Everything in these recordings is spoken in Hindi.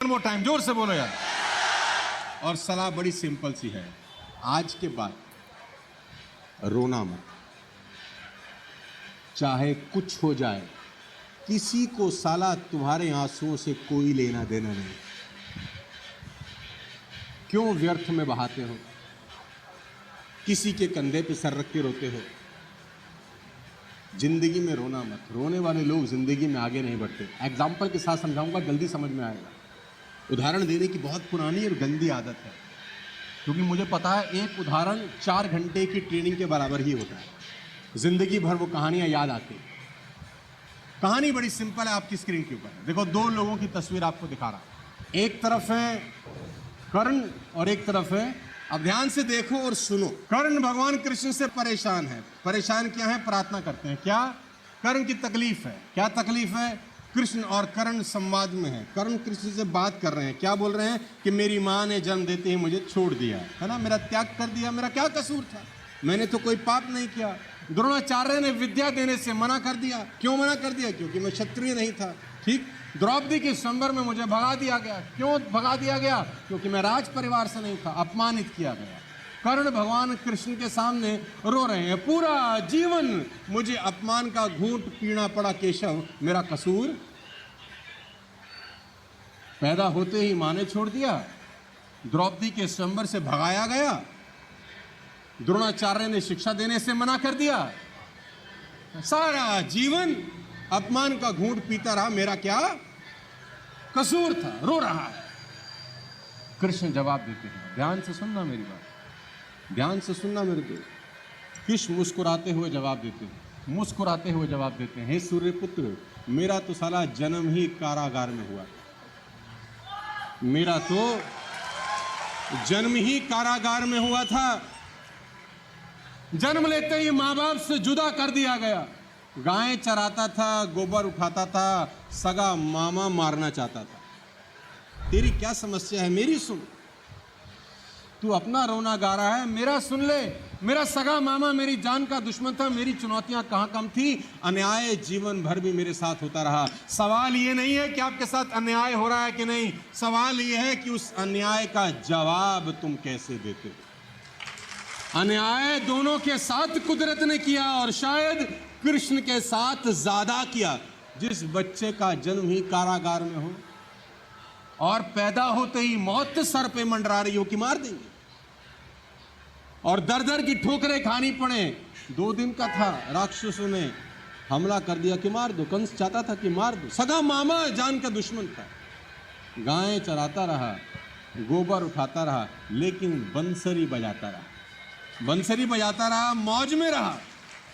मोर टाइम, जोर से बोलो यार। और सलाह बड़ी सिंपल सी है, आज के बाद रोना मत, चाहे कुछ हो जाए, किसी को साला तुम्हारे आंसुओं से कोई लेना देना नहीं। क्यों व्यर्थ में बहाते हो, किसी के कंधे पे सर रख के रोते हो। जिंदगी में रोना मत, रोने वाले लोग जिंदगी में आगे नहीं बढ़ते। एग्जाम्पल के साथ समझाऊंगा, जल्दी समझ में आएगा। उदाहरण देने की बहुत पुरानी और गंदी आदत है, क्योंकि मुझे पता है एक उदाहरण 4 घंटे की ट्रेनिंग के बराबर ही होता है। जिंदगी भर वो कहानियां याद आती। कहानी बड़ी सिंपल है, आपकी स्क्रीन के ऊपर देखो। 2 लोगों की तस्वीर आपको दिखा रहा हूं, एक तरफ है कर्ण और एक तरफ है, अब ध्यान से देखो और सुनो। कर्ण भगवान कृष्ण से परेशान है। परेशान क्या है? प्रार्थना करते हैं। क्या? कर्ण की तकलीफ है। क्या तकलीफ है? कृष्ण और कर्ण संवाद में है। कर्ण कृष्ण से बात कर रहे हैं। क्या बोल रहे हैं? कि मेरी माँ ने जन्म देते ही मुझे छोड़ दिया है ना, मेरा त्याग कर दिया, मेरा क्या कसूर था, मैंने तो कोई पाप नहीं किया। द्रोणाचार्य ने विद्या देने से मना कर दिया। क्यों मना कर दिया? क्योंकि मैं क्षत्रिय नहीं था। ठीक। द्रौपदी के स्वयंवर में मुझे भगा दिया गया। क्यों भगा दिया गया? क्योंकि मैं राज परिवार से नहीं था, अपमानित किया गया। कर्ण भगवान कृष्ण के सामने रो रहे हैं, पूरा जीवन मुझे अपमान का घूंट पीना पड़ा केशव, मेरा कसूर? पैदा होते ही मां ने छोड़ दिया, द्रौपदी के स्वयंवर से भगाया गया, द्रोणाचार्य ने शिक्षा देने से मना कर दिया, सारा जीवन अपमान का घूंट पीता रहा, मेरा क्या कसूर था? रो रहा है। कृष्ण जवाब देते हैं, ध्यान से सुनना मेरी बात, ध्यान से सुनना मेरे को। कृष्ण मुस्कुराते हुए जवाब देते हैं, मुस्कुराते हुए जवाब देते हैं, हे सूर्यपुत्र, मेरा तो साला जन्म ही कारागार में हुआ, मेरा तो जन्म ही कारागार में हुआ था। जन्म लेते ही मां बाप से जुदा कर दिया गया। गायें चराता था, गोबर उठाता था, सगा मामा मारना चाहता था। तेरी क्या समस्या है? मेरी सुन। तू अपना रोना गा रहा है, मेरा सुन ले। मेरा सगा मामा मेरी जान का दुश्मन था, मेरी चुनौतियां कहां कम थी। अन्याय जीवन भर भी मेरे साथ होता रहा। सवाल ये नहीं है कि आपके साथ अन्याय हो रहा है कि नहीं, सवाल ये है कि उस अन्याय का जवाब तुम कैसे देते हो। अन्याय दोनों के साथ कुदरत ने किया, और शायद कृष्ण के साथ ज्यादा किया। जिस बच्चे का जन्म ही कारागार में हो और पैदा होते ही मौत सर पे मंडरा रही हो कि मार देंगे, और दर दर की ठोकरें खानी पड़े। 2 दिन का था, राक्षसों ने हमला कर दिया कि मार दो। कंस चाहता था कि मार दो, सगा मामा जान का दुश्मन था। गायें चराता रहा, गोबर उठाता रहा, लेकिन बंसरी बजाता रहा, बंसरी बजाता रहा, मौज में रहा,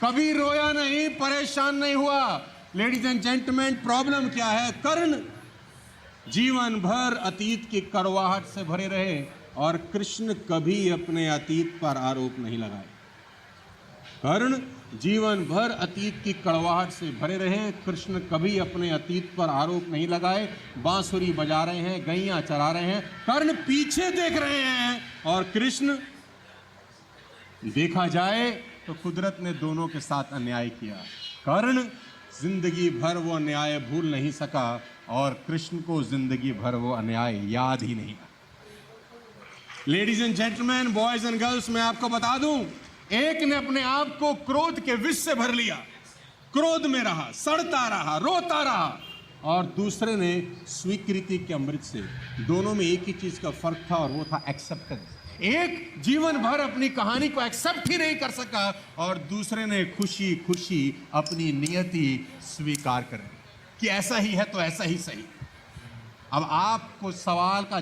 कभी रोया नहीं, परेशान नहीं हुआ। लेडीज एंड जेंटलमैन, प्रॉब्लम क्या है? कर्ण जीवन भर अतीत की कड़वाहट से भरे रहे, और कृष्ण कभी अपने अतीत पर आरोप नहीं लगाए। कर्ण जीवन भर अतीत की कड़वाहट से भरे रहे, कृष्ण कभी अपने अतीत पर आरोप नहीं लगाए। बांसुरी बजा रहे हैं, गैया चरा रहे हैं, कर्ण पीछे देख रहे हैं, और कृष्ण, देखा जाए तो कुदरत ने दोनों के साथ अन्याय किया। कर्ण जिंदगी भर वो अन्याय भूल नहीं सका, और कृष्ण को जिंदगी भर वो अन्याय याद ही नहीं। Ladies and gentleman, boys and girls, मैं आपको बता दूं, एक ने अपने आप को क्रोध के विष से भर लिया, क्रोध में रहा, सड़ता रहा, रोता रहा, और दूसरे ने स्वीकृति के अमृत से। दोनों में एक ही चीज का फर्क था, और वो था एक्सेप्टेंस। एक जीवन भर अपनी कहानी को एक्सेप्ट ही नहीं कर सका, और दूसरे ने खुशी खुशी अपनी नियति स्वीकार कर ली कि ऐसा ही है तो ऐसा ही सही। अब आपको सवाल का